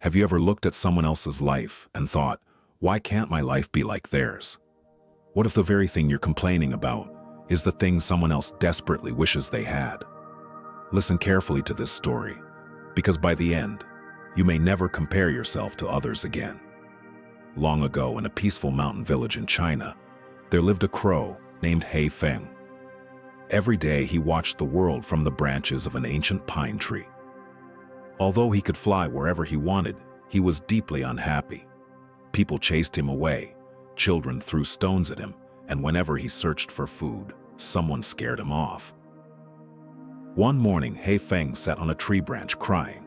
Have you ever looked at someone else's life and thought, why can't my life be like theirs? What if the very thing you're complaining about is the thing someone else desperately wishes they had? Listen carefully to this story, because by the end, you may never compare yourself to others again. Long ago, in a peaceful mountain village in China, there lived a crow named He Feng. Every day he watched the world from the branches of an ancient pine tree. Although he could fly wherever he wanted, he was deeply unhappy. People chased him away, children threw stones at him, and whenever he searched for food, someone scared him off. One morning, He Feng sat on a tree branch crying.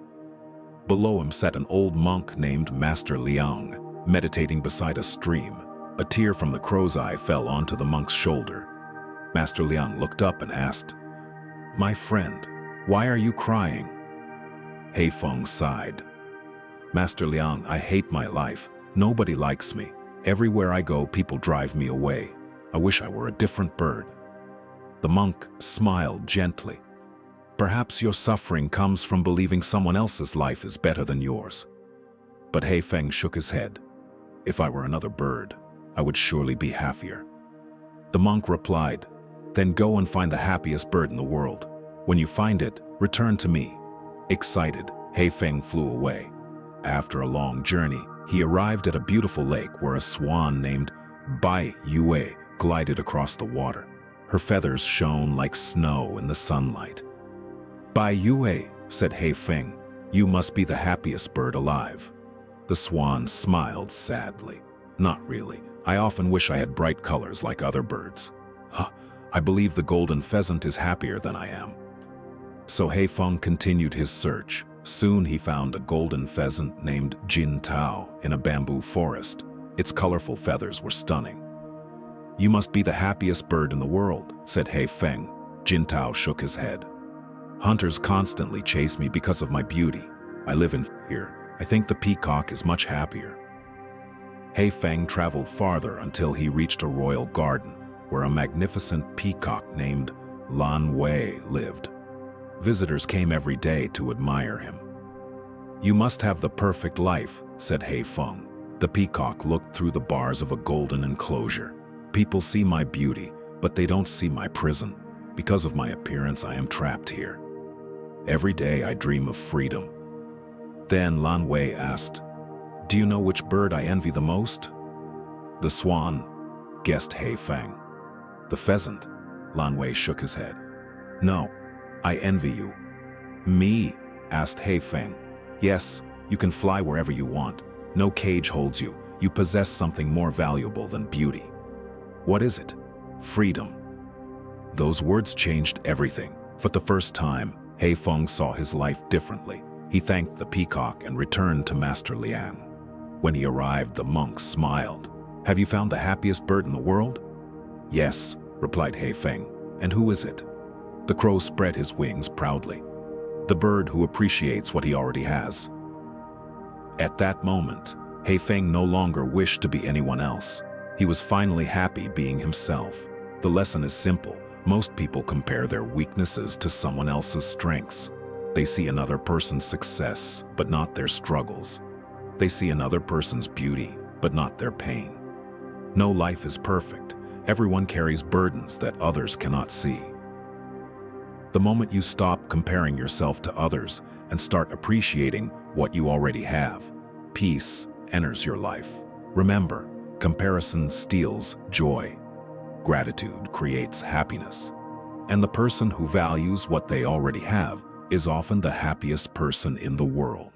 Below him sat an old monk named Master Liang, meditating beside a stream. A tear from the crow's eye fell onto the monk's shoulder. Master Liang looked up and asked, "My friend, why are you crying?" He Feng sighed. "Master Liang, I hate my life. Nobody likes me. Everywhere I go, people drive me away. I wish I were a different bird." The monk smiled gently. "Perhaps your suffering comes from believing someone else's life is better than yours." But He Feng shook his head. "If I were another bird, I would surely be happier." The monk replied, "Then go and find the happiest bird in the world. When you find it, return to me." Excited, He Feng flew away. After a long journey, he arrived at a beautiful lake where a swan named Bai Yue glided across the water. Her feathers shone like snow in the sunlight. "Bai Yue," said He Feng, "you must be the happiest bird alive." The swan smiled sadly. "Not really. I often wish I had bright colors like other birds. I believe the golden pheasant is happier than I am." So He Feng continued his search. Soon he found a golden pheasant named Jin Tao in a bamboo forest. Its colorful feathers were stunning. "You must be the happiest bird in the world," said He Feng. Jin Tao shook his head. "Hunters constantly chase me because of my beauty. I live in fear. I think the peacock is much happier." He Feng traveled farther until he reached a royal garden where a magnificent peacock named Lan Wei lived. Visitors came every day to admire him. "You must have the perfect life," said He Feng. The peacock looked through the bars of a golden enclosure. "People see my beauty, but they don't see my prison. Because of my appearance, I am trapped here. Every day I dream of freedom." Then Lan Wei asked, "Do you know which bird I envy the most?" "The swan," guessed He Feng. "The pheasant?" Lan Wei shook his head. "No, I envy you." "Me?" asked He Feng. "Yes, you can fly wherever you want. No cage holds you. You possess something more valuable than beauty." "What is it?" "Freedom." Those words changed everything. For the first time, He Feng saw his life differently. He thanked the peacock and returned to Master Liang. When he arrived, the monk smiled. "Have you found the happiest bird in the world?" "Yes," replied He Feng. "And who is it?" The crow spread his wings proudly. "The bird who appreciates what he already has." At that moment, He Feng no longer wished to be anyone else. He was finally happy being himself. The lesson is simple. Most people compare their weaknesses to someone else's strengths. They see another person's success, but not their struggles. They see another person's beauty, but not their pain. No life is perfect. Everyone carries burdens that others cannot see. The moment you stop comparing yourself to others and start appreciating what you already have, peace enters your life. Remember, comparison steals joy. Gratitude creates happiness. And the person who values what they already have is often the happiest person in the world.